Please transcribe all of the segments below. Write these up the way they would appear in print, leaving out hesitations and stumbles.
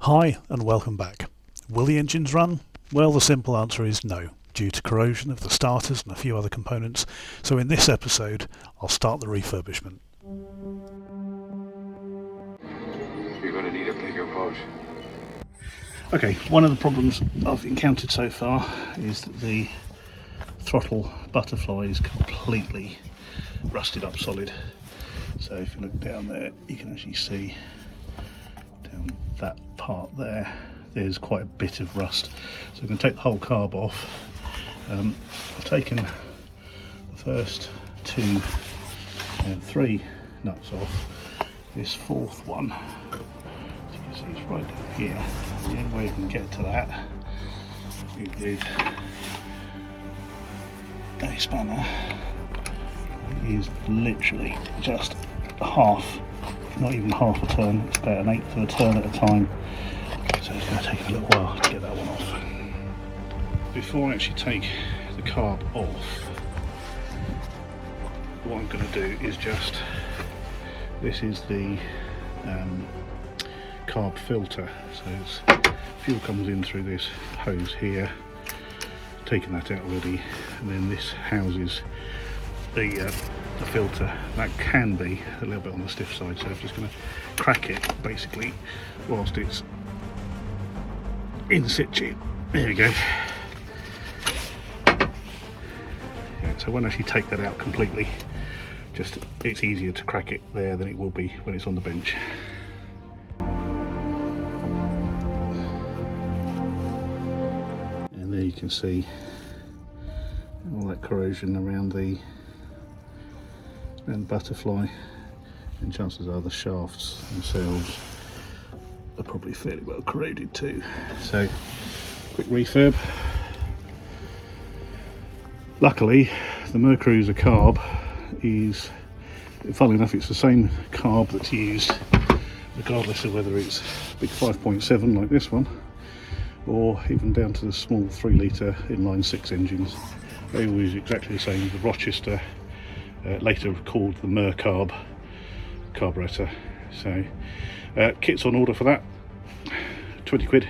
Hi and welcome back. Will the engines run? Well, the simple answer is no, due to corrosion of the starters and a few other components. So in this episode, I'll start the refurbishment. You're going to need a bigger boat. Okay, one of the problems I've encountered so far is that the throttle butterfly is completely rusted up solid. So if you look down there, you can actually see down that part there, there's quite a bit of rust. So I'm going to take the whole carb off. I've taken the first two and three nuts off. This fourth one, as you can see, it's right down here. The only way you can get to that is with a spanner. It is literally just half, not even half a turn, it's about an eighth of a turn at a time. So it's going to take a little while to get that one off. Before I actually take the carb off, what I'm going to do is just, this is the carb filter, so it's, fuel comes in through this hose here, taking that out already, and then this houses the filter. That can be a little bit on the stiff side, so I'm just going to crack it basically whilst it's in situ. There we go. Yeah, so when I actually take that out completely, just it's easier to crack it there than it will be when it's on the bench. And there you can see all that corrosion around the butterfly, and chances are the shafts themselves are probably fairly well corroded too. So quick refurb. Luckily the Mercruiser carb is, funnily enough, it's the same carb that's used regardless of whether it's big 5.7 like this one or even down to the small 3 litre inline 6 engines. They all use exactly the same. The Rochester, later called the Mercarb carburetor. So kit's on order for that, 20 quid,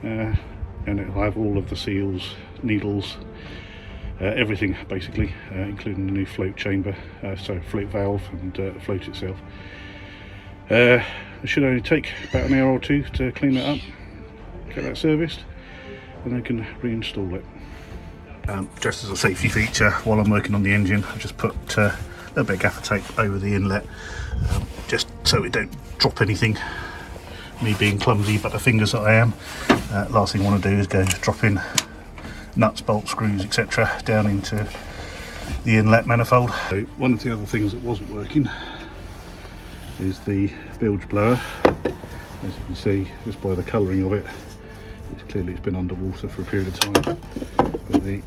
and it'll have all of the seals, needles, everything basically, including the new float chamber, float valve and float itself. It should only take about an hour or two to clean that up, get that serviced, and I can reinstall it. Just as a safety feature, while I'm working on the engine, I've just put a little bit of gaffer tape over the inlet, just so it don't drop anything. Me being clumsy but the fingers that I am, last thing I want to do is go dropping nuts, bolts, screws, etc. down into the inlet manifold. So one of the other things that wasn't working is the bilge blower. As you can see, just by the colouring of it, it's been underwater for a period of time. But the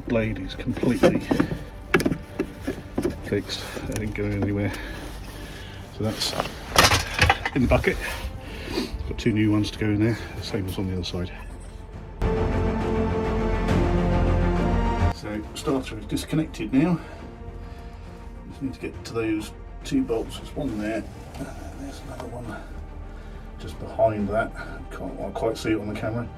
blade is completely fixed, it ain't going anywhere. So that's in the bucket. Got 2 new ones to go in there, same as on the other side. So starter is disconnected now. Just need to get to those 2 bolts. There's one there, and there's another one just behind that. Can't quite see it on the camera.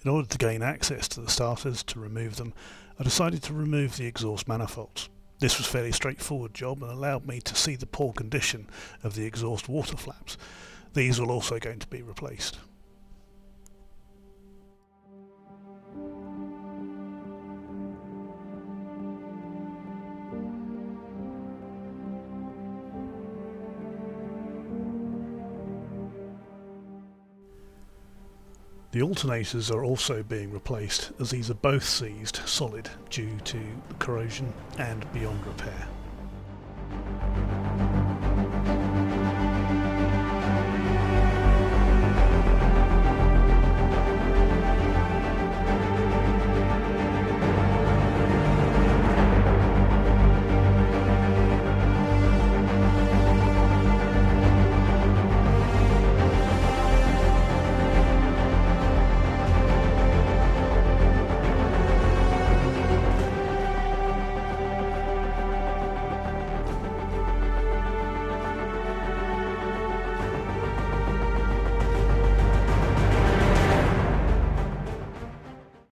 In order to gain access to the starters to remove them, I decided to remove the exhaust manifolds. This was a fairly straightforward job and allowed me to see the poor condition of the exhaust water flaps. These are also going to be replaced. The alternators are also being replaced, as these are both seized solid due to corrosion and beyond repair.